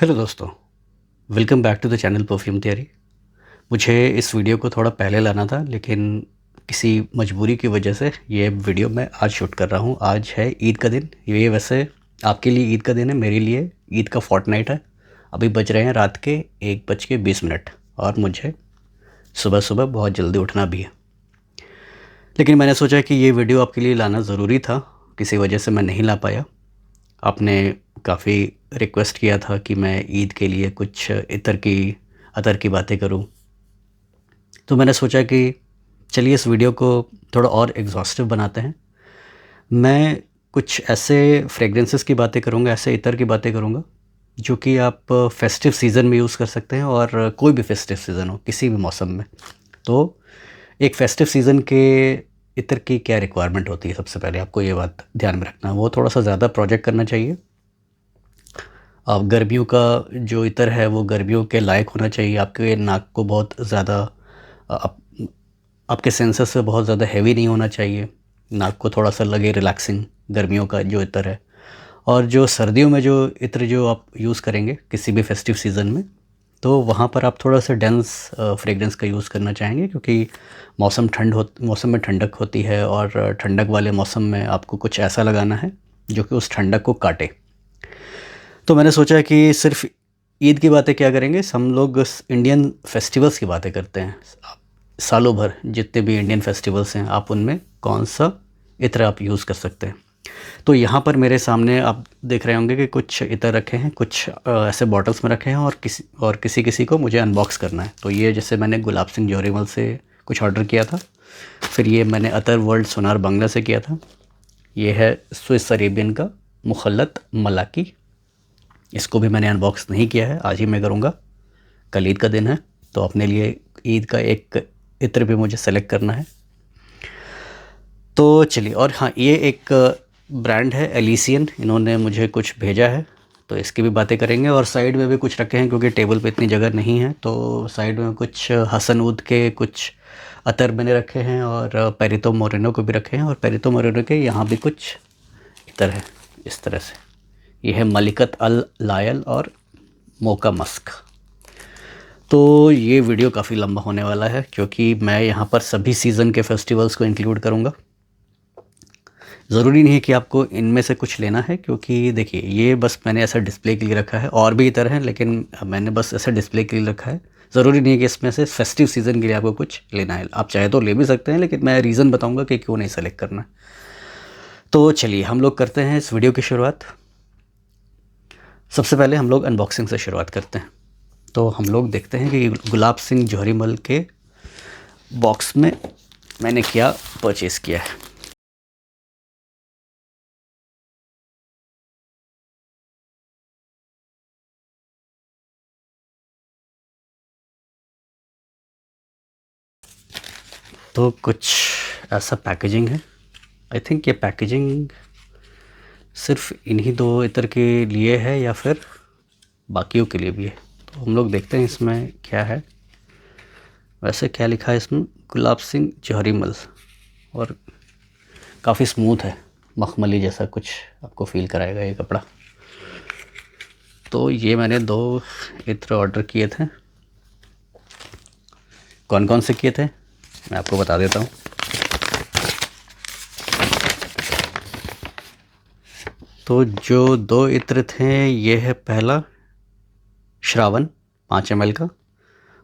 Hello दोस्तों, welcome back to the channel perfume theory. मुझे इस वीडियो को थोड़ा पहले लाना था, लेकिन किसी मजबूरी की वजह से ये वीडियो मैं आज शूट कर रहा हूँ। आज है ईद का दिन। ये वैसे आपके लिए ईद का दिन है, मेरे लिए ईद का फोर्टनाइट है। अभी बज रहे हैं रात के 1:20 और मुझे सुबह सुबह बहुत जल्दी उठना भी है। लेकिन मैंने सोचा कि ये वीडियो आपके लिए लाना ज़रूरी था। किसी वजह से मैं नहीं ला पाया। आपने काफ़ी रिक्वेस्ट किया था कि मैं ईद के लिए कुछ अतर की बातें करूं। तो मैंने सोचा कि चलिए इस वीडियो को थोड़ा और एग्जॉस्टिव बनाते हैं। मैं कुछ ऐसे फ्रेगरेंसेस की बातें करूंगा, ऐसे इतर की बातें करूंगा जो कि आप फेस्टिव सीज़न में यूज़ कर सकते हैं, और कोई भी फेस्टिव सीज़न हो, किसी भी मौसम में। तो एक फेस्टिव सीज़न के इतर की क्या रिक्वायरमेंट होती है, सबसे पहले आपको ये बात ध्यान में रखना है। वो थोड़ा सा ज़्यादा प्रोजेक्ट करना चाहिए। गर्मियों का जो इत्र है वो गर्मियों के लायक होना चाहिए। आपके नाक को बहुत ज़्यादा आप, आपके सेंसर से बहुत ज़्यादा हैवी नहीं होना चाहिए। नाक को थोड़ा सा लगे रिलैक्सिंग, गर्मियों का जो इत्र है। और जो सर्दियों में जो इत्र जो आप यूज़ करेंगे किसी भी फेस्टिव सीज़न में, तो वहाँ पर आप थोड़ा सा डेंस फ्रेगरेंस का यूज़ करना चाहेंगे, क्योंकि मौसम में ठंडक होती है, और ठंडक वाले मौसम में आपको कुछ ऐसा लगाना है जो कि उस ठंडक को काटे। तो मैंने सोचा कि सिर्फ ईद की बातें क्या करेंगे, हम लोग इंडियन फेस्टिवल्स की बातें करते हैं। सालों भर जितने भी इंडियन फेस्टिवल्स हैं, आप उनमें कौन सा इत्र आप यूज़ कर सकते हैं। तो यहाँ पर मेरे सामने आप देख रहे होंगे कि कुछ इत्र रखे हैं, कुछ ऐसे बॉटल्स में रखे हैं, और किसी किसी को मुझे अनबॉक्स करना है। तो ये जैसे मैंने गुलाब सिंह जौहरीमल से कुछ ऑर्डर किया था, फिर ये मैंने अतर वर्ल्ड सोनार बांग्ला से किया था। ये है स्विस अरेबियन का मुखल्लत मलाकी। इसको भी मैंने अनबॉक्स नहीं किया है, आज ही मैं करूँगा। कल ईद का दिन है, तो अपने लिए ईद का एक इत्र भी मुझे सेलेक्ट करना है। तो चलिए, और हाँ, ये एक ब्रांड है एलिसियन, इन्होंने मुझे कुछ भेजा है, तो इसकी भी बातें करेंगे। और साइड में भी कुछ रखे हैं, क्योंकि टेबल पे इतनी जगह नहीं है, तो साइड में कुछ हसनऊद के कुछ अतर मैंने रखे हैं, और पेरितो मोरेनो को भी रखे हैं। और पेरितो मोरेनो के यहाँ भी कुछ इतर है इस तरह से। ये है मलिकत अल लायल और मोका मस्क। तो ये वीडियो काफ़ी लंबा होने वाला है, क्योंकि मैं यहाँ पर सभी सीज़न के फेस्टिवल्स को इंक्लूड करूँगा। ज़रूरी नहीं है कि आपको इनमें से कुछ लेना है, क्योंकि देखिए ये बस मैंने ऐसा डिस्प्ले के लिए रखा है। और भी इतर हैं, लेकिन मैंने बस ऐसा डिस्प्ले के लिए रखा है। ज़रूरी नहीं है कि इसमें से फेस्टिव सीज़न के लिए आपको कुछ लेना है। आप चाहे तो ले भी सकते हैं, लेकिन मैं रीज़न बताऊँगा कि क्यों नहीं सेलेक्ट करना। तो चलिए हम लोग करते हैं इस वीडियो की शुरुआत। सबसे पहले हम लोग अनबॉक्सिंग से शुरुआत करते हैं। तो हम लोग देखते हैं कि गुलाब सिंह जौहरीमल के बॉक्स में मैंने क्या परचेज़ किया है। तो कुछ ऐसा पैकेजिंग है। आई थिंक ये पैकेजिंग सिर्फ इन्हीं दो इत्र के लिए है, या फिर बाकियों के लिए भी है। तो हम लोग देखते हैं इसमें क्या है। वैसे क्या लिखा है इसमें, गुलाब सिंह जौहरीमल, और काफ़ी स्मूथ है, मखमली जैसा कुछ आपको फील कराएगा ये कपड़ा। तो ये मैंने 2 इत्र ऑर्डर किए थे। कौन कौन से किए थे मैं आपको बता देता हूँ। तो जो 2 इत्र थे, ये है पहला श्रावण 5 ml का,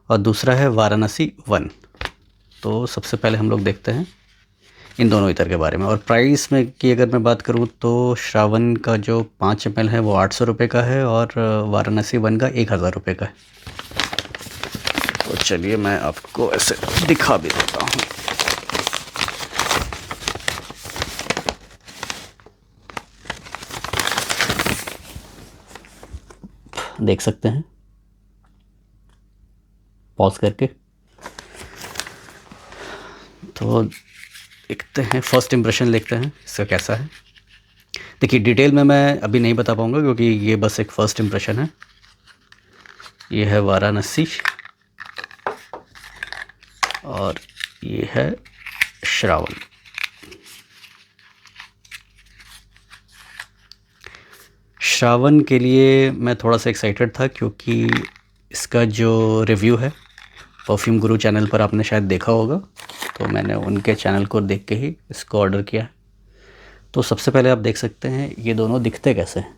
और दूसरा है वाराणसी 1। तो सबसे पहले हम लोग देखते हैं इन दोनों इत्र के बारे में। और प्राइस में की अगर मैं बात करूं, तो श्रावण का जो 5 ml है वो 800 रुपये का है, और वाराणसी 1 का 1000 रुपये का है। तो चलिए मैं आपको ऐसे दिखा भी देता हूँ। देख सकते हैं, पॉज करके। तो देखते हैं, फर्स्ट इम्प्रेशन देखते हैं इसका कैसा है। देखिए डिटेल में मैं अभी नहीं बता पाऊँगा, क्योंकि ये बस एक फ़र्स्ट इम्प्रेशन है। ये है वाराणसी, और ये है श्रावण। श्रावण के लिए मैं थोड़ा सा एक्साइटेड था क्योंकि इसका जो रिव्यू है परफ्यूम गुरु चैनल पर आपने शायद देखा होगा, तो मैंने उनके चैनल को देख के ही इसको ऑर्डर किया। तो सबसे पहले आप देख सकते हैं ये दोनों दिखते कैसे हैं।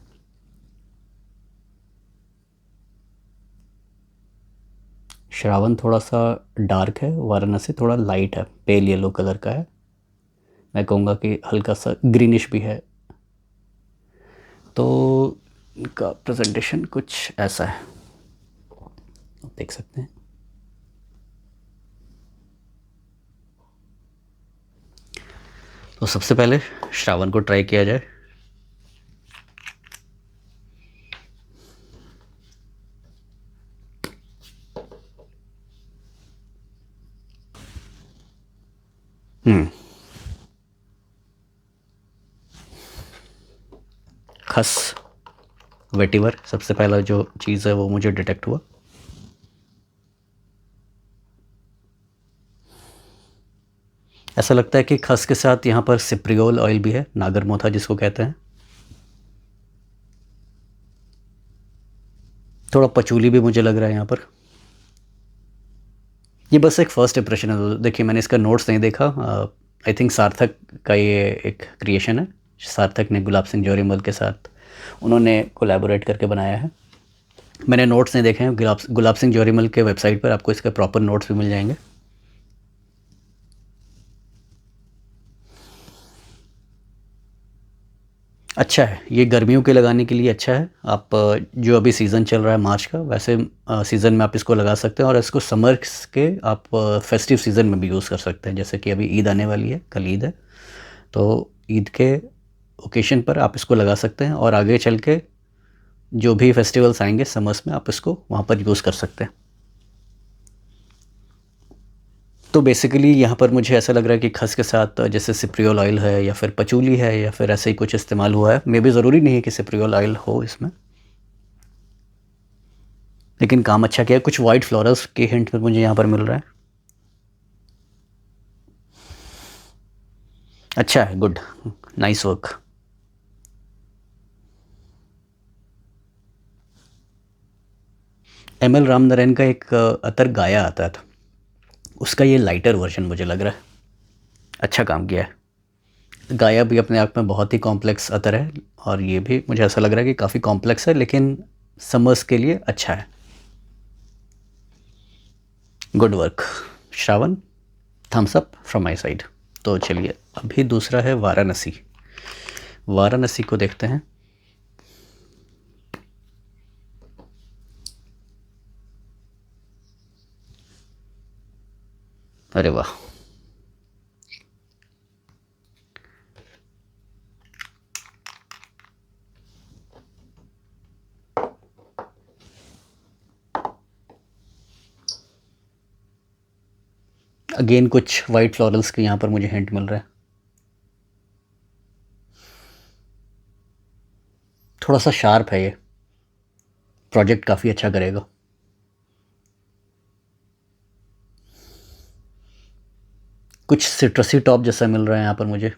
श्रावण थोड़ा सा डार्क है, वाराणसी थोड़ा लाइट है, पेल येलो कलर का है। मैं कहूँगा कि हल्का सा ग्रीनिश भी है। तो इनका प्रेजेंटेशन कुछ ऐसा है, आप देख सकते हैं। तो सबसे पहले श्रावण को ट्राई किया जाए। खस वेटिवर सबसे पहला जो चीज़ है वो मुझे डिटेक्ट हुआ। ऐसा लगता है कि खस के साथ यहाँ पर सिप्रियोल ऑयल भी है, नागरमोथा जिसको कहते हैं। थोड़ा पचूली भी मुझे लग रहा है यहाँ पर। ये बस एक फ़र्स्ट इंप्रेशन है। देखिए मैंने इसका नोट्स नहीं देखा। आई थिंक सार्थक का ये एक क्रिएशन है। सार्थक ने गुलाब सिंह जोरीमल के साथ उन्होंने कोलैबोरेट करके बनाया है। मैंने नोट्स नहीं देखे हैं। गुलाब सिंह जोरीमल के वेबसाइट पर आपको इसके प्रॉपर नोट्स भी मिल जाएंगे। अच्छा है, ये गर्मियों के लगाने के लिए अच्छा है। आप जो अभी सीज़न चल रहा है मार्च का, वैसे सीज़न में आप इसको लगा सकते हैं और इसको समर्स के आप फेस्टिव सीज़न में भी यूज़ कर सकते हैं। जैसे कि अभी ईद आने वाली है, कल ईद है, तो ईद के ओकेशन पर आप इसको लगा सकते हैं और आगे चल के जो भी फेस्टिवल्स आएंगे समर्स में आप इसको वहाँ पर यूज़ कर सकते हैं। तो बेसिकली यहाँ पर मुझे ऐसा लग रहा है कि खस के साथ जैसे सिप्रियोल ऑयल है या फिर पचूली है या फिर ऐसे ही कुछ इस्तेमाल हुआ है। मे बी ज़रूरी नहीं है कि सिप्रियोल ऑयल हो इसमें, लेकिन काम अच्छा किया है। कुछ वाइट फ्लोरल्स के हिंट में मुझे यहाँ पर मिल रहा है। अच्छा है, good, nice work. M L Ramnarayan का एक अतर गाया आता था, उसका ये लाइटर वर्जन मुझे लग रहा है। अच्छा काम किया है। गाया भी अपने आप में बहुत ही कॉम्प्लेक्स अतर है और ये भी मुझे ऐसा लग रहा है कि काफ़ी कॉम्प्लेक्स है, लेकिन समर्स के लिए अच्छा है। Good work Shravan, thumbs up from my side. तो चलिए अभी दूसरा है वाराणसी। वाराणसी को देखते हैं। अरे वाह, अगेन कुछ वाइट फ्लोरल्स के यहाँ पर मुझे हिंट मिल रहा है। थोड़ा सा शार्प है ये, प्रोजेक्ट काफ़ी अच्छा करेगा। कुछ सिट्रसी टॉप जैसा मिल रहा है यहाँ पर मुझे।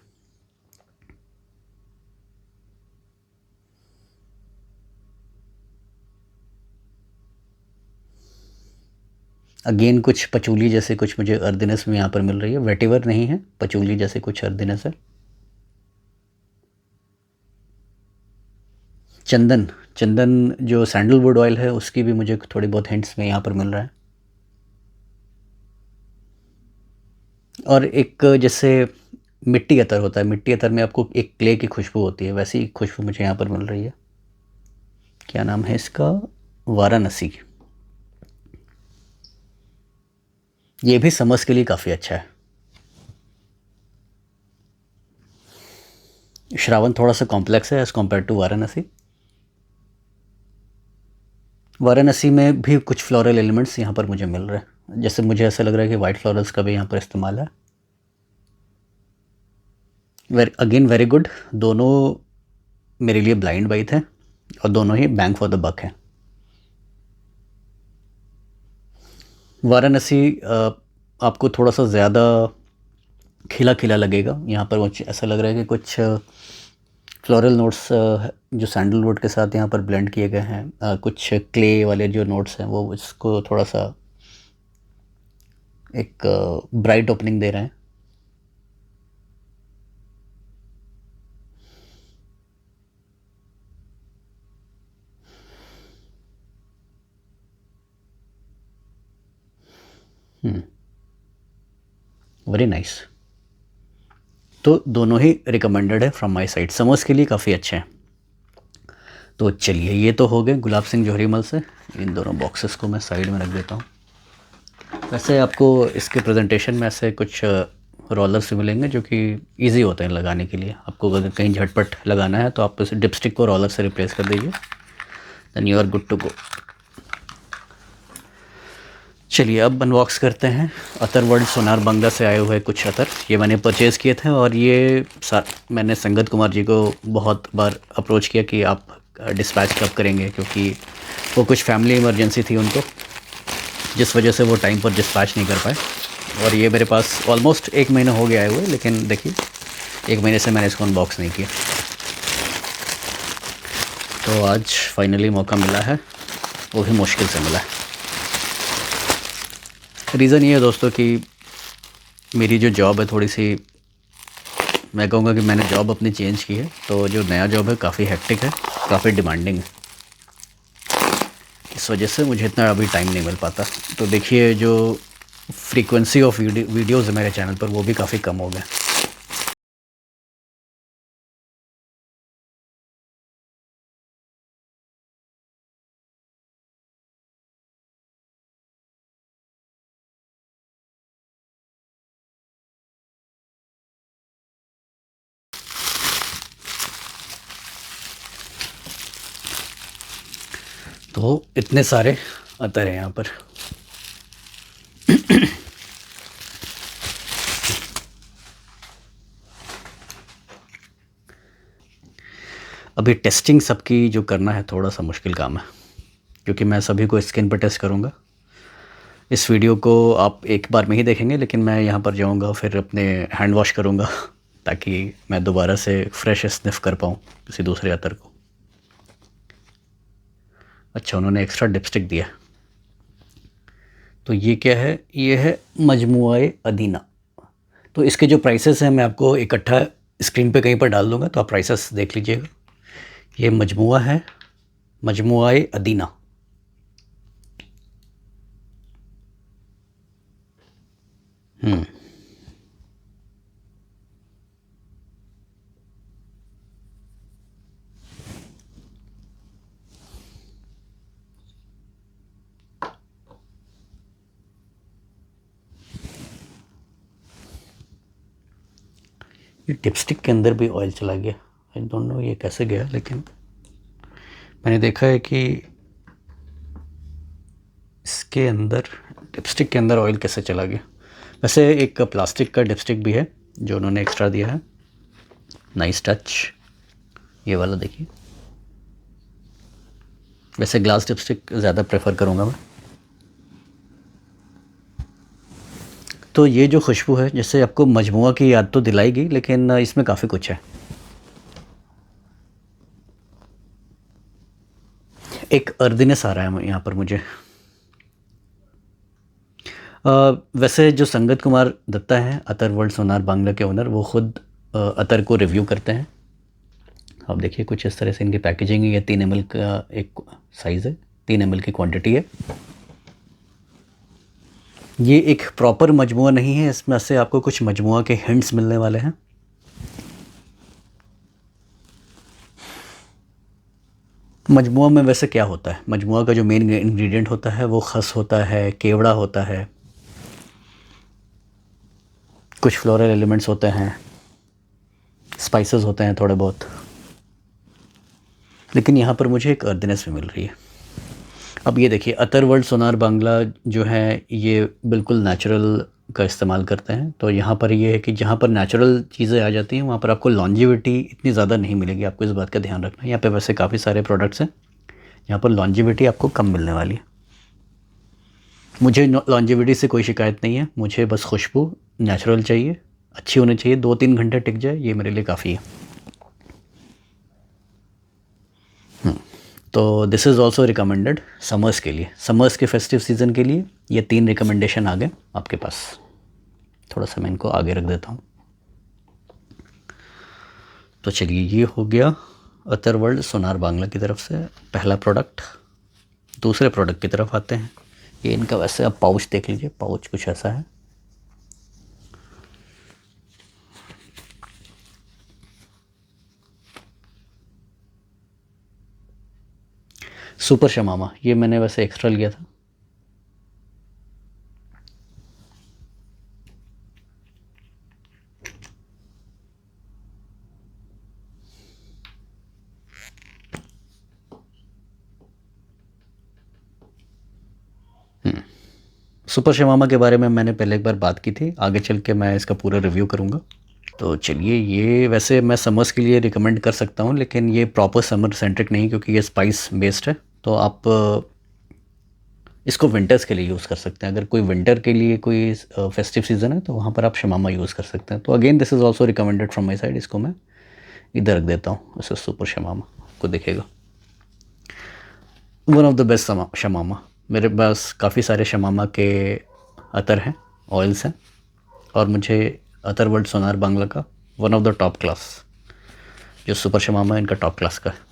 अगेन कुछ पचूली जैसे कुछ मुझे अर्दिनेस में यहाँ पर मिल रही है। वेटिवर नहीं है, पचूली जैसे कुछ अर्दिनेस है। चंदन, चंदन जो सैंडलवुड ऑयल है उसकी भी मुझे थोड़ी बहुत हिंट्स में यहाँ पर मिल रहा है। और एक जैसे मिट्टी अतर होता है, मिट्टी अतर में आपको एक क्ले की खुशबू होती है, वैसी खुशबू मुझे यहाँ पर मिल रही है। क्या नाम है इसका? वाराणसी। ये भी समर्स के लिए काफ़ी अच्छा है। श्रावण थोड़ा सा कॉम्प्लेक्स है as compare to Varanasi. Varanasi में भी कुछ फ्लोरल एलिमेंट्स यहाँ पर मुझे मिल रहे हैं, जैसे मुझे ऐसा लग रहा है कि वाइट फ्लोरल्स का भी यहाँ पर इस्तेमाल है। Again very good. दोनों मेरे लिए ब्लाइंड बाई थे और दोनों ही बैंग फॉर द बक हैं। वाराणसी आपको थोड़ा सा ज़्यादा खिला खिला लगेगा। यहाँ पर मुझे ऐसा लग रहा है कि कुछ फ्लोरल नोट्स जो सैंडलवुड के साथ यहाँ पर ब्लेंड किए गए हैं। कुछ क्ले वाले जो नोट्स हैं वो इसको थोड़ा सा एक ब्राइट ओपनिंग दे रहे हैं। Very nice. तो दोनों ही रिकमेंडेड है फ्रॉम माय साइड, समर्स के लिए काफ़ी अच्छे हैं। तो चलिए, ये तो हो गए गुलाब सिंह जोहरीमल से। इन दोनों बॉक्सेस को मैं साइड में रख देता हूँ। वैसे आपको इसके प्रेजेंटेशन में ऐसे कुछ रोलर्स मिलेंगे जो कि इजी होते हैं लगाने के लिए। आपको अगर कहीं झटपट लगाना है तो आप इस डिपस्टिक को रोलर से रिप्लेस कर दीजिए, then you are good to go. चलिए अब अनबॉक्स करते हैं अतर वर्ल्ड सोनार बांग्ला से आए हुए कुछ अतर। ये मैंने परचेज़ किए थे और ये मैंने संगत कुमार जी को बहुत बार अप्रोच किया कि आप डिस्पैच कब करेंगे, क्योंकि वो कुछ फैमिली इमरजेंसी थी उनको, जिस वजह से वो टाइम पर डिस्पैच नहीं कर पाए। और ये मेरे पास ऑलमोस्ट 1 महीना हो गया आए हुए, लेकिन देखिए 1 महीने से मैंने इसको अनबॉक्स नहीं किया। तो आज फाइनली मौका मिला है, वो भी मुश्किल से मिला है। रीज़न ये है दोस्तों कि मेरी जो जॉब है थोड़ी सी, मैं कहूँगा कि मैंने जॉब अपनी चेंज की है, तो जो नया जॉब है काफ़ी हेक्टिक है, काफ़ी डिमांडिंग है। इस वजह से मुझे इतना अभी टाइम नहीं मिल पाता। तो देखिए जो फ्रीक्वेंसी ऑफ वीडियोज़ है मेरे चैनल पर वो भी काफ़ी कम हो गए। तो इतने सारे अतर हैं यहाँ पर। अभी टेस्टिंग सबकी जो करना है थोड़ा सा मुश्किल काम है, क्योंकि मैं सभी को स्किन पर टेस्ट करूँगा। इस वीडियो को आप एक बार में ही देखेंगे, लेकिन मैं यहाँ पर जाऊँगा फिर अपने हैंड वॉश करूँगा ताकि मैं दोबारा से फ्रेश स्निफ कर पाऊँ किसी दूसरे अतर को। अच्छा, उन्होंने एक्स्ट्रा डिपस्टिक दिया। तो ये क्या है? ये है मजमुआए अदीना। तो इसके जो प्राइसेस हैं मैं आपको इकट्ठा स्क्रीन पे कहीं पर डाल दूँगा, तो आप प्राइसेस देख लीजिएगा। ये मजमुआ है, मजमुआए अदीना। ये टिपस्टिक के अंदर भी ऑयल चला गया। आई डोंट नो ये कैसे गया, लेकिन मैंने देखा है कि इसके अंदर डिपस्टिक के अंदर ऑयल कैसे चला गया। वैसे एक प्लास्टिक का डिपस्टिक भी है जो उन्होंने एक्स्ट्रा दिया है। नाइस टच, ये वाला देखिए। वैसे ग्लास डिपस्टिक ज़्यादा प्रेफर करूँगा मैं। तो ये जो खुशबू है, जैसे आपको मजमुआ की याद तो दिलाएगी, लेकिन इसमें काफ़ी कुछ है। एक अर्दिनेस आ रहा है यहाँ पर मुझे। वैसे जो संगत कुमार दत्ता हैं, अतर वर्ल्ड सोनार बांग्ला के ओनर, वो ख़ुद अतर को रिव्यू करते हैं। आप देखिए कुछ इस तरह से इनकी पैकेजिंग है। ये 3 ml का एक साइज़ है, 3 ml की क्वांटिटी है। ये एक प्रॉपर मजमुआ नहीं है, इसमें से आपको कुछ मजमुआ के हिंट्स मिलने वाले हैं। मजमुआ में वैसे क्या होता है? मजमुआ का जो मेन इंग्रेडिएंट होता है वो खस होता है, केवड़ा होता है, कुछ फ्लोरल एलिमेंट्स होते हैं, स्पाइसेस होते हैं थोड़े बहुत, लेकिन यहाँ पर मुझे एक अर्दनेस भी मिल रही है। अब ये देखिए, अतर वर्ल्ड सोनार बांग्ला जो है ये बिल्कुल नेचुरल का इस्तेमाल करते हैं। तो यहाँ पर ये है कि जहाँ पर नेचुरल चीज़ें आ जाती हैं वहाँ पर आपको लॉन्जिविटी इतनी ज़्यादा नहीं मिलेगी। आपको इस बात का ध्यान रखना है। यहाँ पे वैसे काफ़ी सारे प्रोडक्ट्स हैं यहाँ पर लॉन्जिविटी आपको कम मिलने वाली है। मुझे लॉन्जिविटी से कोई शिकायत नहीं है, मुझे बस खुशबू नेचुरल चाहिए, अच्छी होनी चाहिए, 2-3 घंटे टिक जाए, ये मेरे लिए काफ़ी है। तो this is also recommended summers के लिए, समर्स के फेस्टिव सीज़न के लिए ये 3 रिकमेंडेशन आ गए आपके पास। थोड़ा सा मैं इनको आगे रख देता हूँ। तो चलिए, ये हो गया अथरवर्ल्ड सोनार बांग्ला की तरफ से पहला प्रोडक्ट। दूसरे प्रोडक्ट की तरफ आते हैं। ये इनका वैसे आप पाउच देख लीजिए, पाउच कुछ ऐसा है। सुपर शमामा, ये मैंने वैसे एक्स्ट्रा लिया था। सुपर शमामा के बारे में मैंने पहले एक बार बात की थी, आगे चल के मैं इसका पूरा रिव्यू करूँगा। तो चलिए, ये वैसे मैं समर्स के लिए रिकमेंड कर सकता हूँ, लेकिन ये प्रॉपर समर सेंट्रिक नहीं, क्योंकि ये स्पाइस बेस्ड है। तो आप इसको विंटर्स के लिए यूज़ कर सकते हैं। अगर कोई विंटर के लिए कोई फेस्टिव सीज़न है तो वहाँ पर आप शमामा यूज़ कर सकते हैं। तो again this is also recommended from my side. इसको मैं इधर रख देता हूँ, इसे सुपर शमामा को दिखेगा। वन ऑफ द बेस्ट शमामा। मेरे पास काफ़ी सारे शमामा के अतर हैं, ऑयल्स हैं, और मुझे अथरवर्ल्ड सोनार बांग्ला का one of the top class जो सुपर शमामा है, इनका टॉप क्लास का है।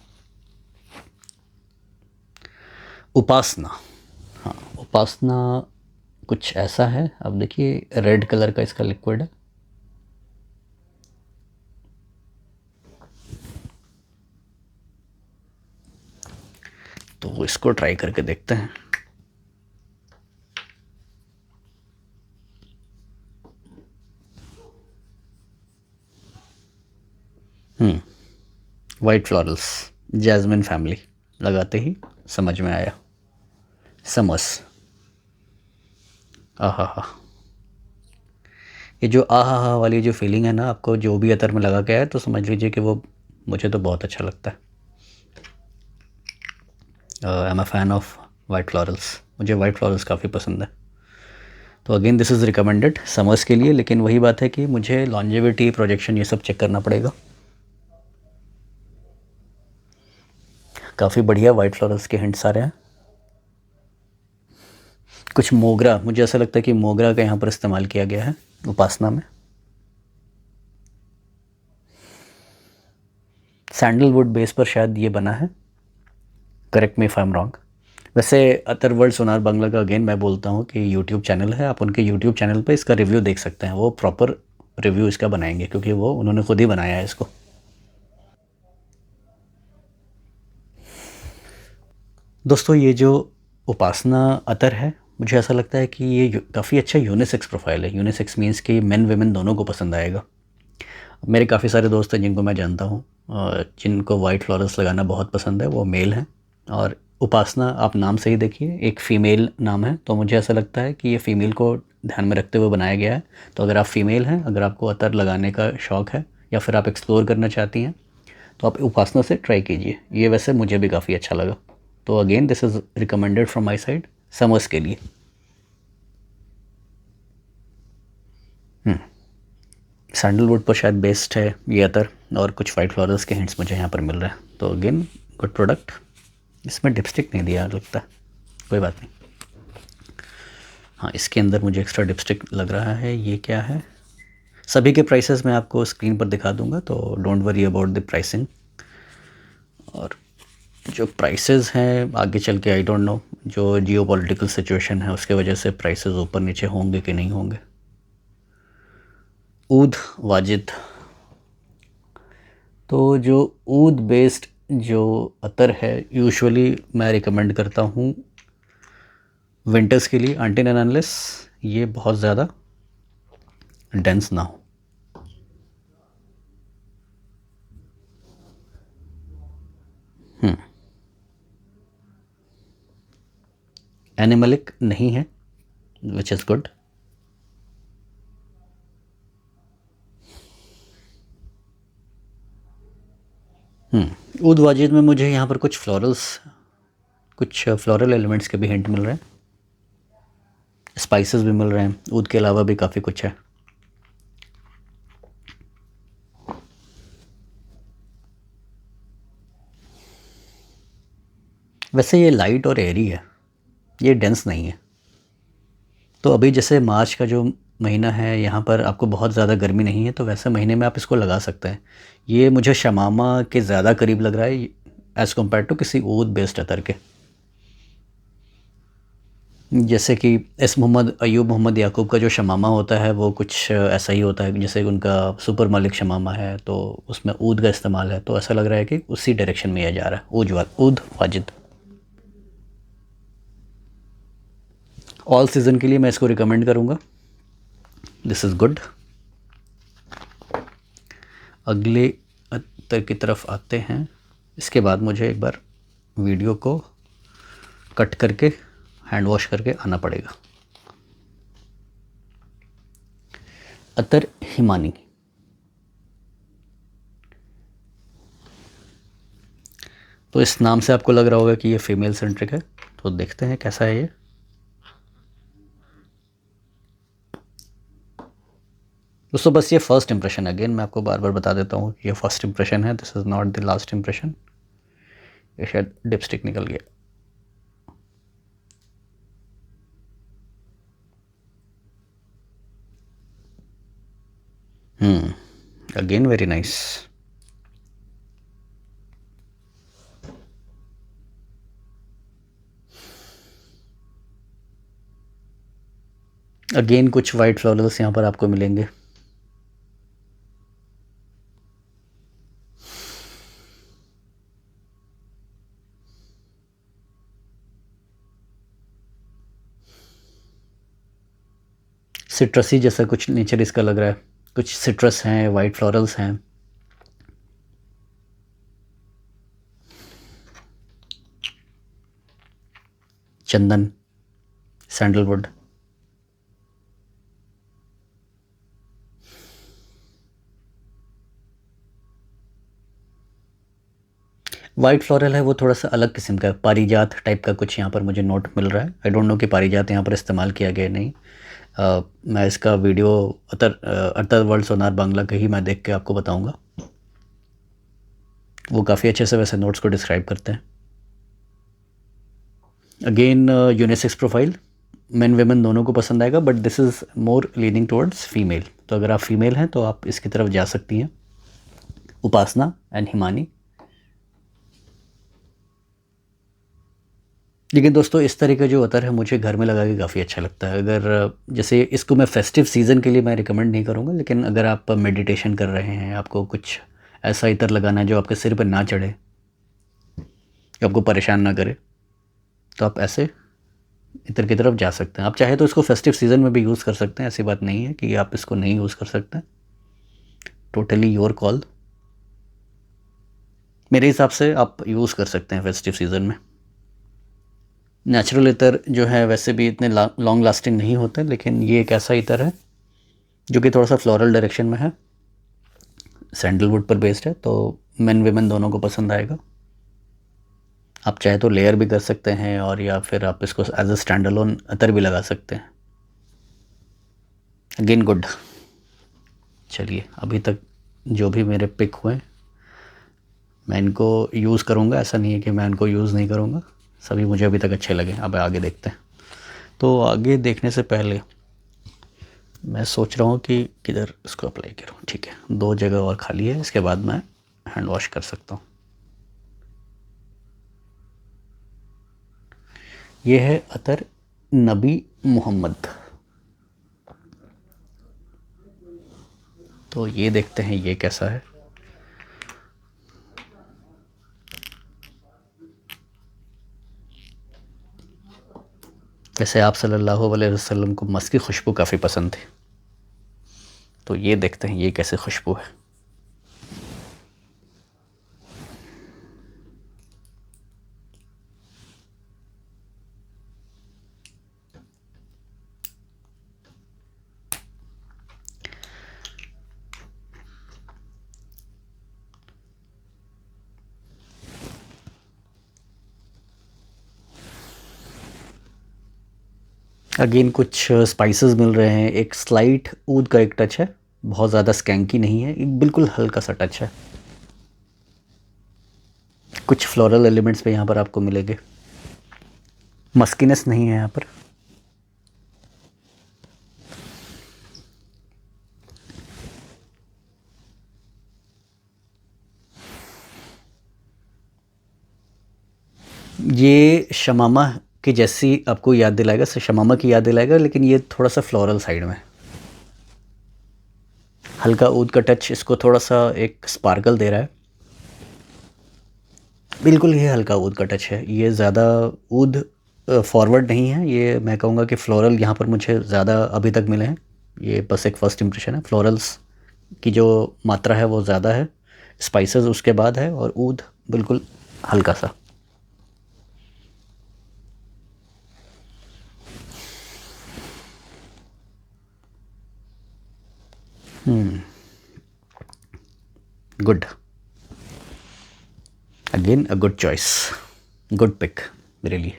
उपासना, हाँ उपासना कुछ ऐसा है। अब देखिए, रेड कलर का इसका लिक्विड है। तो इसको ट्राई करके देखते हैं। वाइट फ्लोरल्स, जैस्मिन फैमिली, लगाते ही समझ में आया। समस, आहा हा, ये जो आहा हा वाली जो फीलिंग है ना, आपको जो भी अतर में लगा के आया, तो समझ लीजिए कि वो मुझे तो बहुत अच्छा लगता है। I am a fan of white florals, मुझे वाइट फ्लोरल्स काफ़ी पसंद है। तो again this is recommended summers के लिए, लेकिन वही बात है कि मुझे लॉन्जेविटी, प्रोजेक्शन, ये सब चेक करना पड़ेगा। काफ़ी बढ़िया वाइट फ्लोरल्स के हिंट्स आ रहे हैं। कुछ मोगरा, मुझे ऐसा लगता है कि मोगरा का यहाँ पर इस्तेमाल किया गया है उपासना में। सैंडलवुड बेस पर शायद ये बना है, correct me if I am wrong. वैसे अथरवर्ल्ड सोनार बांग्ला का अगेन मैं बोलता हूँ कि यूट्यूब चैनल है, आप उनके यूट्यूब चैनल पर इसका रिव्यू देख सकते हैं। वो प्रॉपर रिव्यू इसका बनाएंगे, क्योंकि वो उन्होंने खुद ही बनाया है इसको। दोस्तों, ये जो उपासना अतर है, मुझे ऐसा लगता है कि ये काफ़ी अच्छा यूनिसेक्स प्रोफाइल है। यूनिसेक्स मीन्स कि मेन वेमेन दोनों को पसंद आएगा। मेरे काफ़ी सारे दोस्त हैं जिनको मैं जानता हूँ, जिनको वाइट फ्लोरल्स लगाना बहुत पसंद है, वो मेल हैं। और उपासना, आप नाम से ही देखिए, एक फ़ीमेल नाम है, तो मुझे ऐसा लगता है कि ये फ़ीमेल को ध्यान में रखते हुए बनाया गया है। तो अगर आप फ़ीमेल हैं, अगर आपको अतर लगाने का शौक़ है, या फिर आप एक्सप्लोर करना चाहती हैं, तो आप उपासना से ट्राई कीजिए। ये वैसे मुझे भी काफ़ी अच्छा लगा। तो again this is recommended from my side summers के लिए। सैंडलवुड पर शायद बेस्ड है ये अतर, और कुछ वाइट फ्लोरल्स के हिंट्स मुझे यहाँ पर मिल रहे हैं। तो अगेन गुड प्रोडक्ट। इसमें डिपस्टिक नहीं दिया लगता है, कोई बात नहीं। हाँ, इसके अंदर मुझे एक्स्ट्रा डिपस्टिक लग रहा है। ये क्या है? सभी के प्राइसेस मैं आपको स्क्रीन पर दिखा दूंगा, तो don't worry about the pricing. और जो प्राइसेस हैं आगे चल के, आई डोंट नो, जो जियो पॉलिटिकल सिचुएशन है उसके वजह से प्राइसेस ऊपर नीचे होंगे कि नहीं होंगे। ऊद वाजिद, तो जो ऊद बेस्ड जो अतर है, यूजुअली मैं रिकमेंड करता हूँ विंटर्स के लिए, अनटिल एंड अनलेस ये बहुत ज़्यादा डेंस ना हो। एनिमलिक नहीं है, विच इज़ गुड। ऊद वाजिद में मुझे यहाँ पर कुछ फ्लोरल एलिमेंट्स के भी हिंट मिल रहे हैं, स्पाइसेस भी मिल रहे हैं, ऊद के अलावा भी काफ़ी कुछ है। वैसे ये लाइट और एयरी है, ये डेंस नहीं है। तो अभी जैसे मार्च का जो महीना है, यहाँ पर आपको बहुत ज़्यादा गर्मी नहीं है, तो वैसे महीने में आप इसको लगा सकते हैं। ये मुझे शमामा के ज़्यादा करीब लग रहा है एज़ कम्पेयर टू किसी ऊद बेस्ड अतर के। जैसे कि एस मोहम्मद अयूब मोहम्मद याकूब का जो शमामा होता है वो कुछ ऐसा ही होता है, जैसे उनका सुपर मालिक शमामा है तो उसमें ऊद का इस्तेमाल है, तो ऐसा लग रहा है कि उसी डायरेक्शन में यह जा रहा है। ऊद वाजिद ऑल सीज़न के लिए मैं इसको रिकमेंड करूँगा। This is good. अगले अत्तर की तरफ आते हैं। इसके बाद मुझे एक बार वीडियो को कट करके हैंड वॉश करके आना पड़ेगा। अतर हिमानी, तो इस नाम से आपको लग रहा होगा कि ये फीमेल सेंट्रिक है, तो देखते हैं कैसा है ये। दोस्तों बस ये फर्स्ट इंप्रेशन, अगेन मैं आपको बार बार बता देता हूँ ये फर्स्ट इंप्रेशन है, this is not the last impression. ये शायद डिपस्टिक निकल गया। Again very nice. अगेन कुछ वाइट फ्लॉरल्स यहाँ पर आपको मिलेंगे। सिट्रसी जैसा कुछ नेचर इसका लग रहा है, कुछ सिट्रस हैं, वाइट फ्लोरल्स हैं। चंदन, सैंडलवुड, वाइट फ्लोरल है वो थोड़ा सा अलग किस्म का, पारिजात टाइप का कुछ यहाँ पर मुझे नोट मिल रहा है। आई डोंट नो कि पारिजात यहाँ पर इस्तेमाल किया गया नहीं। मैं इसका वीडियो अतर वर्ल्ड सोनार बांग्ला का ही मैं देख के आपको बताऊंगा। वो काफ़ी अच्छे से वैसे नोट्स को डिस्क्राइब करते हैं। Again unisex profile, main women दोनों को पसंद आएगा, but this is more leaning towards female. तो अगर आप फीमेल हैं तो आप इसकी तरफ जा सकती हैं। उपासना एंड हिमानी। लेकिन दोस्तों इस तरह का जो अतर है मुझे घर में लगा के काफ़ी अच्छा लगता है। अगर जैसे इसको मैं फेस्टिव सीज़न के लिए मैं रिकमेंड नहीं करूँगा, लेकिन अगर आप मेडिटेशन कर रहे हैं, आपको कुछ ऐसा इतर लगाना है जो आपके सिर पर ना चढ़े, आपको परेशान ना करे, तो आप ऐसे इतर की तरफ जा सकते हैं। आप चाहे तो इसको फेस्टिव सीज़न में भी यूज़ कर सकते हैं, ऐसी बात नहीं है कि आप इसको नहीं यूज़ कर सकते हैं। Totally your call. मेरे हिसाब से आप यूज़ कर सकते हैं फेस्टिव सीज़न में। नेचुरल इतर जो है वैसे भी इतने लॉन्ग लास्टिंग नहीं होते, लेकिन ये एक ऐसा इतर है जो कि थोड़ा सा फ्लोरल डायरेक्शन में है, सैंडलवुड पर बेस्ड है, तो मेन वेमेन दोनों को पसंद आएगा। आप चाहे तो लेयर भी कर सकते हैं, और या फिर आप इसको एज अ स्टैंड अलोन अतर भी लगा सकते हैं। Again good. चलिए अभी तक जो भी मेरे पिक हुए मैं इनको यूज़ करूँगा, ऐसा नहीं है कि मैं इनको यूज़ नहीं करूँगा, सभी मुझे अभी तक अच्छे लगे। अब आगे देखते हैं। तो आगे देखने से पहले मैं सोच रहा हूँ कि किधर इसको अप्लाई करूँ। ठीक है, 2 जगह और खाली है, इसके बाद मैं हैंड वॉश कर सकता हूँ। ये है अतर नबी मोहम्मद। तो ये देखते हैं ये कैसा है। वैसे आप सल्लल्लाहु अलैहि वसल्लम को मस्क की खुशबू काफ़ी पसंद थी, तो ये देखते हैं ये कैसे खुशबू है। अगेन कुछ स्पाइसेस मिल रहे हैं, एक स्लाइट ऊद का एक टच है, बहुत ज़्यादा स्कैंकी नहीं है, एक बिल्कुल हल्का सा टच है। कुछ फ्लोरल एलिमेंट्स पे यहाँ पर आपको मिलेंगे। मस्कीनेस नहीं है यहाँ पर। ये शमामा की जैसी आपको याद दिलाएगा, शमामा की याद दिलाएगा, लेकिन ये थोड़ा सा फ्लोरल साइड में, हल्का ऊद का टच इसको थोड़ा सा एक स्पार्कल दे रहा है। बिल्कुल ही हल्का ऊद का टच है, ये ज़्यादा ऊद फॉरवर्ड नहीं है। ये मैं कहूँगा कि फ्लोरल यहाँ पर मुझे ज़्यादा अभी तक मिले हैं। ये बस एक फ़र्स्ट इम्प्रेशन है। फ्लोरल्स की जो मात्रा है वो ज़्यादा है, स्पाइसेस उसके बाद है, और ऊद बिल्कुल हल्का सा। Good, again a good choice, good pick मेरे लिए।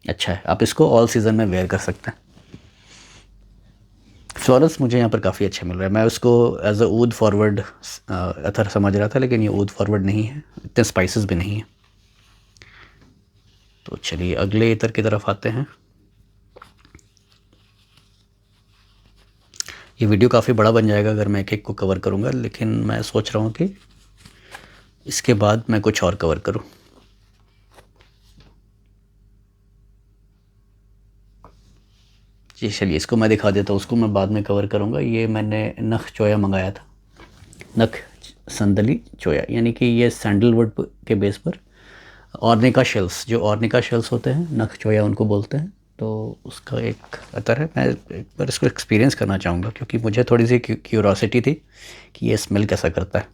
अच्छा है, आप इसको ऑल सीज़न में वेयर कर सकते हैं। फ्लोरल्स मुझे यहाँ पर काफ़ी अच्छे मिल रहे हैं। मैं उसको एज अ ऊद फॉरवर्ड अथर समझ रहा था, लेकिन ये ऊद फॉरवर्ड नहीं है, इतने स्पाइसेस भी नहीं है। तो चलिए अगले इतर की तरफ आते हैं। ये वीडियो काफ़ी बड़ा बन जाएगा अगर मैं एक एक को कवर करूँगा, लेकिन मैं सोच रहा हूँ कि इसके बाद मैं कुछ और कवर करूँ। जी चलिए, इसको मैं दिखा देता हूँ, उसको मैं बाद में कवर करूँगा। ये मैंने नख चोया मंगाया था, नख संदली चोया, यानी कि ये सैंडलवुड के बेस पर ऑर्निका शेल्स, जो ऑर्निका शेल्स होते हैं, नख चोया उनको बोलते हैं। तो उसका एक अतर है। मैं एक बार इसको एक्सपीरियंस करना चाहूँगा, क्योंकि मुझे थोड़ी सी क्यूरोसिटी थी कि ये स्मेल कैसा करता है।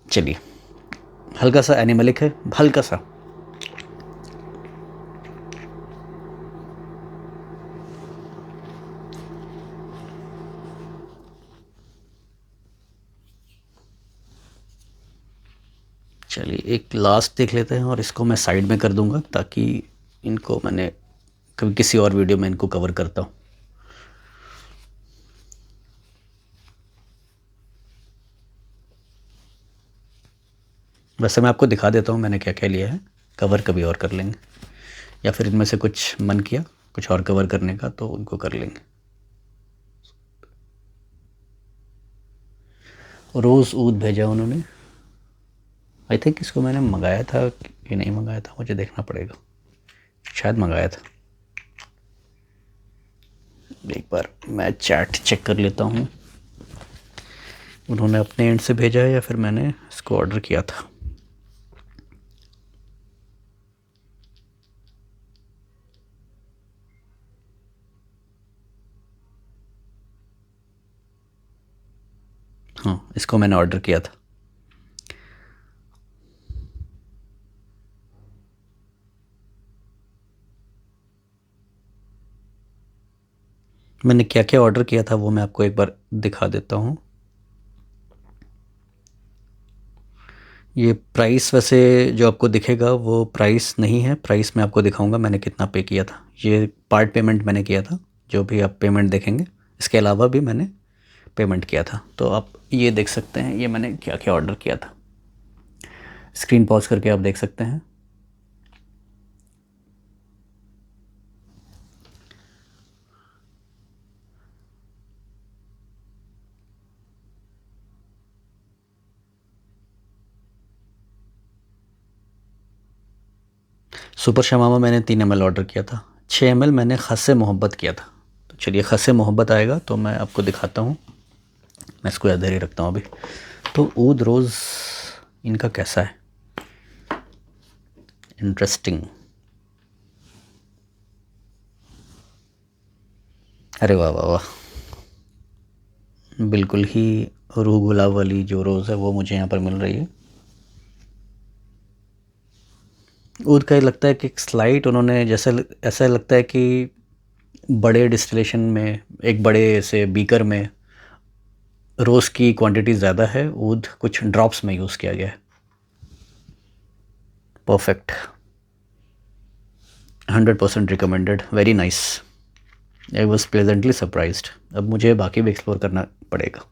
चलिए, हल्का सा एनिमलिक है, हल्का सा। चलिए एक लास्ट देख लेते हैं, और इसको मैं साइड में कर दूंगा ताकि इनको मैंने कभी किसी और वीडियो में इनको कवर करता हूँ। वैसे मैं आपको दिखा देता हूँ मैंने क्या क्या लिया है, कवर कभी और कर लेंगे, या फिर इनमें से कुछ मन किया कुछ और कवर करने का तो उनको कर लेंगे। रोज़ ऊद भेजा उन्होंने, आई थिंक इसको मैंने मंगाया था कि नहीं मंगाया था, मुझे देखना पड़ेगा, शायद मंगाया था। एक बार मैं चैट चेक कर लेता हूँ, उन्होंने अपने एंड से भेजा है या फिर मैंने इसको ऑर्डर किया था। हाँ, इसको मैंने ऑर्डर किया था। मैंने क्या क्या ऑर्डर किया था वो मैं आपको एक बार दिखा देता हूँ। ये प्राइस वैसे जो आपको दिखेगा वो प्राइस नहीं है, प्राइस मैं आपको दिखाऊंगा मैंने कितना पे किया था। ये पार्ट पेमेंट मैंने किया था, जो भी आप पेमेंट देखेंगे, इसके अलावा भी मैंने पेमेंट किया था। तो आप ये देख सकते हैं ये मैंने क्या क्या ऑर्डर किया था, स्क्रीन पॉज करके आप देख सकते हैं। सुपर शमामा मैंने 3 ml ऑर्डर किया था, 6 ml मैंने खसे मोहब्बत किया था। तो चलिए खसे मोहब्बत आएगा तो मैं आपको दिखाता हूँ, मैं इसको इधर ही रखता हूँ अभी। तो ऊद रोज़ इनका कैसा है, इंटरेस्टिंग। अरे वाह वाह वाह, बिल्कुल ही रूह गुलाब वाली जो रोज़ है वो मुझे यहाँ पर मिल रही है। ऊद का ये लगता है कि एक स्लाइट उन्होंने जैसे ऐसा लगता है कि बड़े डिस्टिलेशन में, एक बड़े से बीकर में रोज़ की क्वांटिटी ज़्यादा है, ऊद कुछ ड्रॉप्स में यूज़ किया गया है। Perfect, 100% recommended, very nice. I was pleasantly surprised. अब मुझे बाकी भी एक्सप्लोर करना पड़ेगा।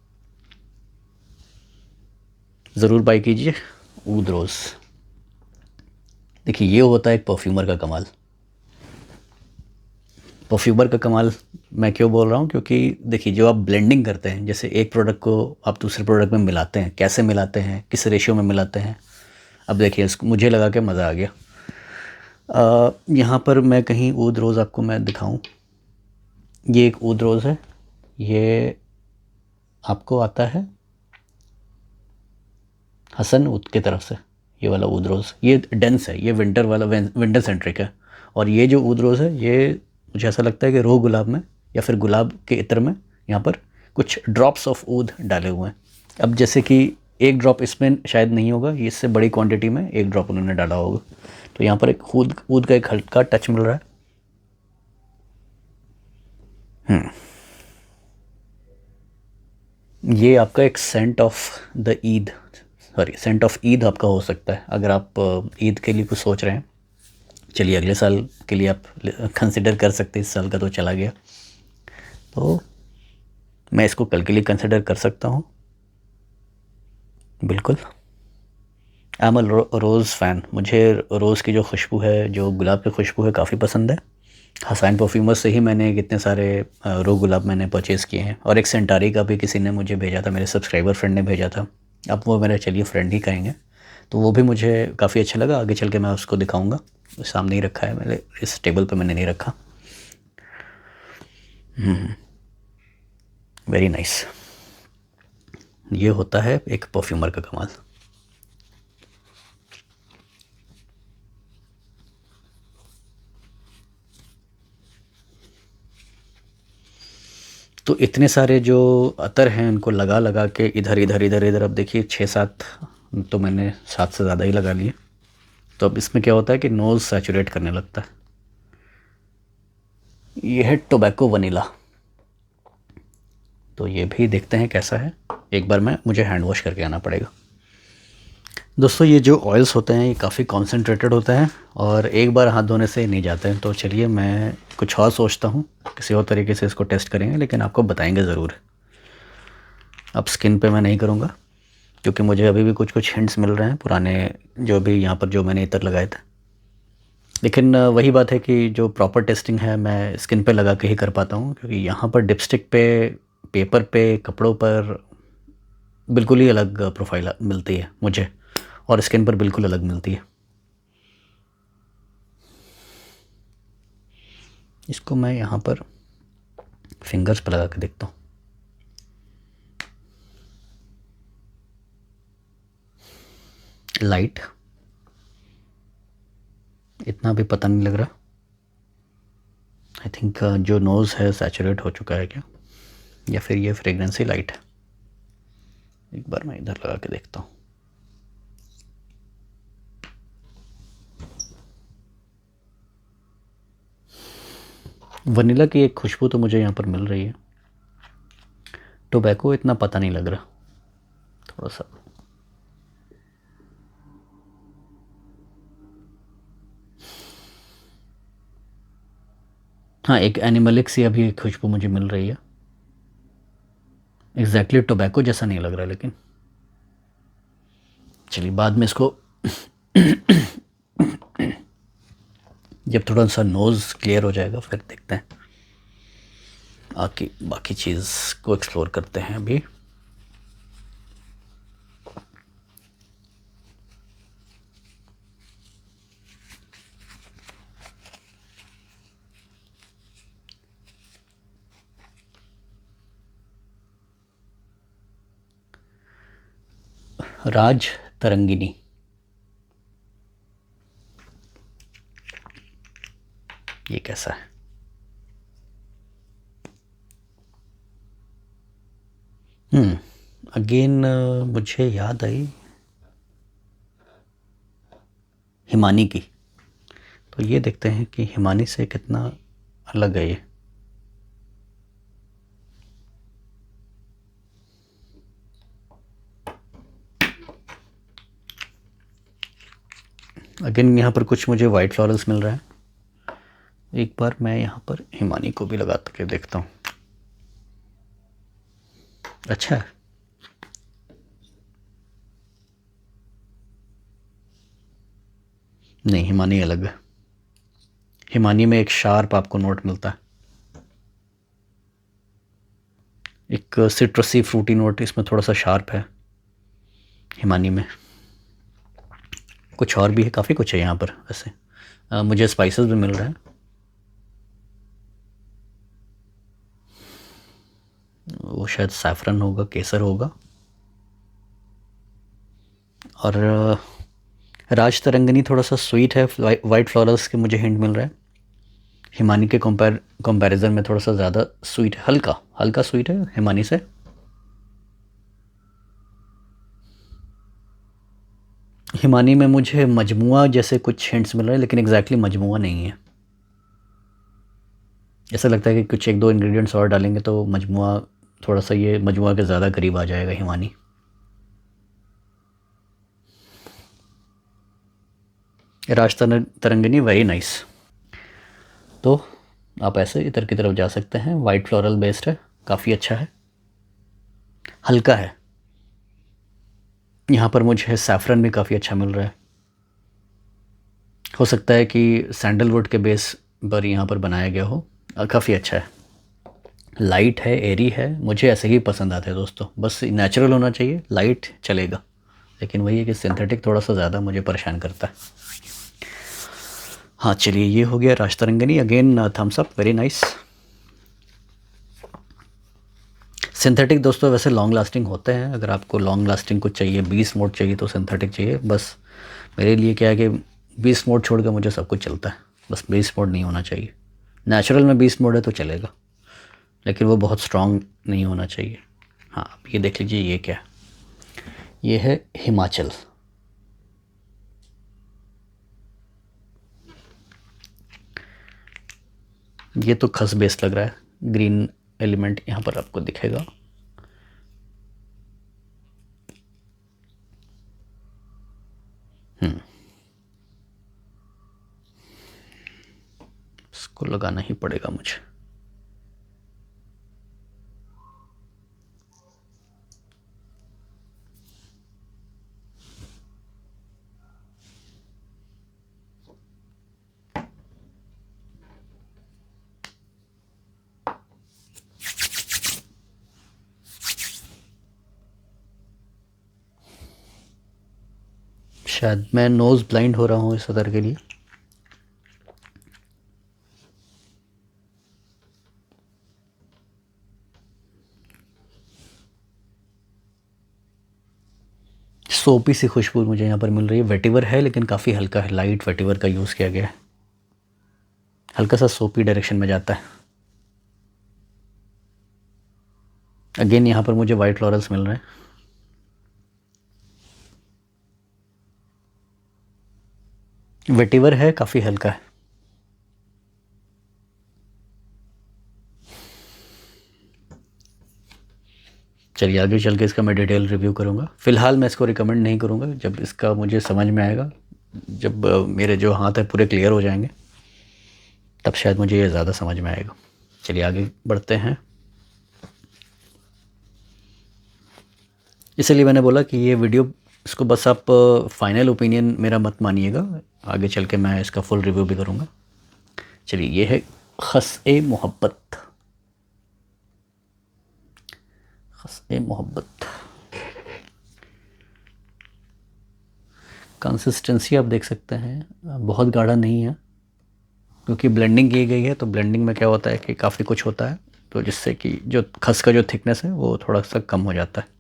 ज़रूर बाई कीजिए ऊद रोज़। देखिए ये होता है एक परफ्यूमर का कमाल। परफ्यूमर का कमाल मैं क्यों बोल रहा हूँ, क्योंकि देखिए जो आप ब्लेंडिंग करते हैं, जैसे एक प्रोडक्ट को आप दूसरे प्रोडक्ट में मिलाते हैं, कैसे मिलाते हैं, किस रेशियो में मिलाते हैं। अब देखिए इसको मुझे लगा के मज़ा आ गया। यहाँ पर मैं कहीं ऊद रोज़ आपको मैं दिखाऊं, ये एक ऊद रोज़ है, ये आपको आता है हसन ऊद की तरफ से। ये वाला ऊद रोज़ ये डेंस है, ये विंटर वाला विंटर सेंट्रिक है। और ये जो ऊद रोज़ है ये मुझे ऐसा लगता है कि रोह गुलाब में या फिर गुलाब के इत्र में यहाँ पर कुछ ड्रॉप्स ऑफ ऊद डाले हुए हैं। अब जैसे कि एक ड्रॉप इसमें शायद नहीं होगा, ये इससे बड़ी क्वांटिटी में एक ड्रॉप उन्होंने डाला होगा, तो यहाँ पर एक ऊद का एक हल्का टच मिल रहा है। ये आपका एक scent of the Eid, sorry scent of Eid आपका हो सकता है, अगर आप ईद के लिए कुछ सोच रहे हैं। चलिए अगले साल के लिए आप कंसिडर कर सकते हैं, इस साल का तो चला गया, तो मैं इसको कल के लिए कंसिडर कर सकता हूँ बिल्कुल। आई एम रोज़ फ़ैन, मुझे रोज़ की जो खुशबू है, जो गुलाब की खुशबू है, काफ़ी पसंद है। हसाइन परफ्यूमर से ही मैंने कितने सारे रो गुलाब मैंने परचेज़ किए हैं, और एक सेंटारी का भी किसी ने मुझे भेजा था, मेरे सब्सक्राइबर फ्रेंड ने भेजा था। अब वो मेरे चलिए फ्रेंड ही कहेंगे, तो वो भी मुझे काफ़ी अच्छा लगा। आगे चल के मैं उसको दिखाऊंगा, सामने ही रखा है मेरे, इस टेबल पे मैंने नहीं रखा। Very nice. ये होता है एक परफ्यूमर का कमाल। तो इतने सारे जो अतर हैं उनको लगा लगा के इधर इधर इधर इधर, अब देखिए 6-7, तो मैंने 7 से ज़्यादा ही लगा लिए। तो अब इसमें क्या होता है कि नोज़ सैचुरेट करने लगता है। ये है टोबैको वनीला, तो ये भी देखते हैं कैसा है। एक बार मुझे हैंड वॉश करके आना पड़ेगा। दोस्तों ये जो ऑयल्स होते हैं ये काफ़ी कॉन्सेंट्रेटेड होते हैं, और एक बार हाथ धोने से नहीं जाते हैं। तो चलिए मैं कुछ और सोचता हूँ, किसी और तरीके से इसको टेस्ट करेंगे, लेकिन आपको बताएंगे ज़रूर। अब स्किन पे मैं नहीं करूँगा, क्योंकि मुझे अभी भी कुछ कुछ हिंट्स मिल रहे हैं पुराने, जो भी यहाँ पर जो मैंने इत्र लगाए थे। लेकिन वही बात है कि जो प्रॉपर टेस्टिंग है मैं स्किन पे लगा के ही कर पाता हूँ, क्योंकि यहाँ पर डिपस्टिक पे, पेपर पे, कपड़ों पर बिल्कुल ही अलग प्रोफाइल मिलती है मुझे, और स्किन पर बिल्कुल अलग मिलती है। इसको मैं यहाँ पर फिंगर्स पर लगा के देखता हूँ। लाइट, इतना भी पता नहीं लग रहा। आई थिंक जो नोज़ है सैचुरेट हो चुका है क्या, या फिर ये फ्रेगरेंस ही लाइट है। एक बार मैं इधर लगा के देखता हूँ। वनीला की एक खुशबू तो मुझे यहाँ पर मिल रही है, टोबैको इतना पता नहीं लग रहा, थोड़ा सा। हाँ एक एनिमलिक सी अभी एक खुशबू मुझे मिल रही है, एग्जैक्टली टोबैको जैसा नहीं लग रहा, लेकिन चलिए बाद में इसको जब थोड़ा सा नोज़ क्लियर हो जाएगा फिर देखते हैं, बाकी चीज़ को एक्सप्लोर करते हैं अभी। राज तरंगिनी, ये कैसा है? अगेन मुझे याद आई हिमानी की, तो ये देखते हैं कि हिमानी से कितना अलग है ये। अगेन यहाँ पर कुछ मुझे वाइट फ्लोरल्स मिल रहा है। एक बार मैं यहाँ पर हिमानी को भी लगा के देखता हूँ। अच्छा है, नहीं, हिमानी अलग है। हिमानी में एक शार्प आपको नोट मिलता है, एक सिट्रसी फ्रूटी नोट इसमें थोड़ा सा शार्प है हिमानी में। कुछ और भी है, काफ़ी कुछ है यहाँ पर वैसे। मुझे स्पाइसेस भी मिल रहे हैं। वो शायद सैफरन होगा, केसर होगा। और राज तरंगनी थोड़ा सा स्वीट है, वाइट फ्लोरल्स के मुझे हिंट मिल रहा है। हिमानी के कंपैरिजन में थोड़ा सा ज़्यादा स्वीट है, हल्का हल्का स्वीट है हिमानी से। हिमानी में मुझे मजमुआ जैसे कुछ हिंट्स मिल रहे हैं, लेकिन एग्जैक्टली मजमुआ नहीं है। ऐसा लगता है कि कुछ एक दो इंग्रेडिएंट्स और डालेंगे तो मजमुआ, थोड़ा सा ये मजमुआ के ज़्यादा करीब आ जाएगा हिमानी। राज तरंगिनी वेरी नाइस। तो आप ऐसे इधर की तरफ जा सकते हैं। वाइट फ्लोरल बेस्ड है, काफ़ी अच्छा है, हल्का है। यहाँ पर मुझे सैफरन भी काफ़ी अच्छा मिल रहा है। हो सकता है कि सैंडलवुड के बेस पर यहाँ पर बनाया गया हो। काफ़ी अच्छा है, लाइट है, एरी है, मुझे ऐसे ही पसंद आता है दोस्तों। बस नेचुरल होना चाहिए, लाइट चलेगा, लेकिन वही है कि सिंथेटिक थोड़ा सा ज़्यादा मुझे परेशान करता है। हाँ चलिए, ये हो गया Rajtarangini. Again thumbs up, very nice. Synthetic दोस्तों वैसे लॉन्ग लास्टिंग होते हैं। अगर आपको लॉन्ग लास्टिंग कुछ चाहिए, 20 मोड चाहिए, तो सिंथेटिक चाहिए। बस मेरे लिए क्या है कि 20 मोड छोड़ कर मुझे सब कुछ चलता है, बस 20 मोड नहीं होना चाहिए। नेचुरल में 20 मोड है तो चलेगा, लेकिन वो बहुत स्ट्रॉन्ग नहीं होना चाहिए। हाँ, अब ये देख लीजिए, ये क्या है? ये है हिमाचल। ये तो खस बेस लग रहा है, ग्रीन एलिमेंट यहाँ पर आपको दिखेगा। इसको लगाना ही पड़ेगा मुझे। शायद मैं नोज़ ब्लाइंड हो रहा हूँ इस अदर के लिए। सोपी सी खुशबू मुझे यहाँ पर मिल रही है। वेटिवर है लेकिन काफ़ी हल्का है, लाइट वेटिवर का यूज़ किया गया है, हल्का सा सोपी डायरेक्शन में जाता है। अगेन यहाँ पर मुझे वाइट फ्लोरल्स मिल रहे हैं। वेटिवर है, काफ़ी हल्का है। चलिए आगे चल के इसका मैं डिटेल रिव्यू करूँगा। फ़िलहाल मैं इसको रिकमेंड नहीं करूँगा। जब इसका मुझे समझ में आएगा, जब मेरे जो हाथ है पूरे क्लियर हो जाएंगे, तब शायद मुझे ये ज़्यादा समझ में आएगा। चलिए आगे बढ़ते हैं। इसलिए मैंने बोला कि ये वीडियो, इसको बस आप फाइनल ओपिनियन मेरा मत मानिएगा, आगे चल के मैं इसका फुल रिव्यू भी करूँगा। चलिए, ये है खस-ए मोहब्बत। खस-ए मोहब्बत कंसिस्टेंसी आप देख सकते हैं, बहुत गाढ़ा नहीं है, क्योंकि ब्लेंडिंग की गई है। तो ब्लेंडिंग में क्या होता है कि काफ़ी कुछ होता है, तो जिससे कि जो खस का जो थिकनेस है वो थोड़ा सा कम हो जाता है।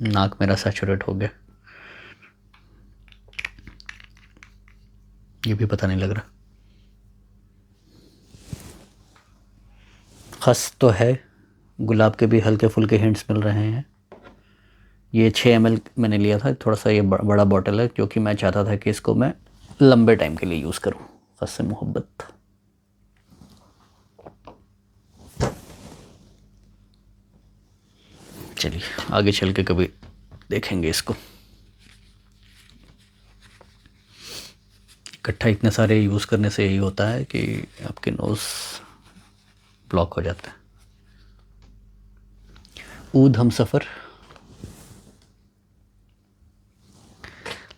नाक मेरा सैचुरेट हो गया, ये भी पता नहीं लग रहा। खस तो है, गुलाब के भी हल्के फुल्के हिंट्स मिल रहे हैं। ये 6 ml मैंने लिया था, थोड़ा सा ये बड़ा बॉटल है, क्योंकि मैं चाहता था कि इसको मैं लंबे टाइम के लिए यूज़ करूँ। खस-ए मोहब्बत। चलिए आगे चल के कभी देखेंगे इसको। इकट्ठा इतने सारे यूज़ करने से यही होता है कि आपके नोज़ ब्लॉक हो जाता है। ऊद हमसफ़र।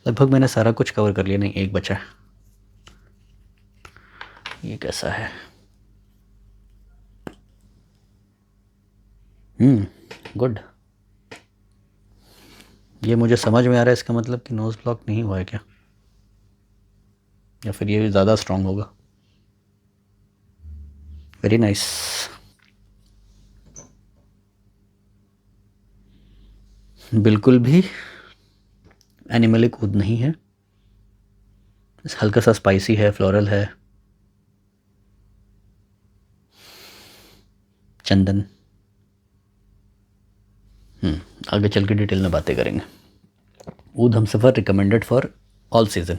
लगभग मैंने सारा कुछ कवर कर लिया, नहीं एक बचा है। ये कैसा है? गुड। ये मुझे समझ में आ रहा है, इसका मतलब कि नोज़ ब्लॉक नहीं हुआ है क्या, या फिर ये ज़्यादा स्ट्रॉन्ग होगा। Very nice. बिल्कुल भी एनिमलिक ऊद नहीं है, हल्का सा स्पाइसी है, फ्लोरल है, चंदन। आगे चल के डिटेल में बातें करेंगे। ऊद हमसफ़र रिकमेंडेड फॉर ऑल सीज़न।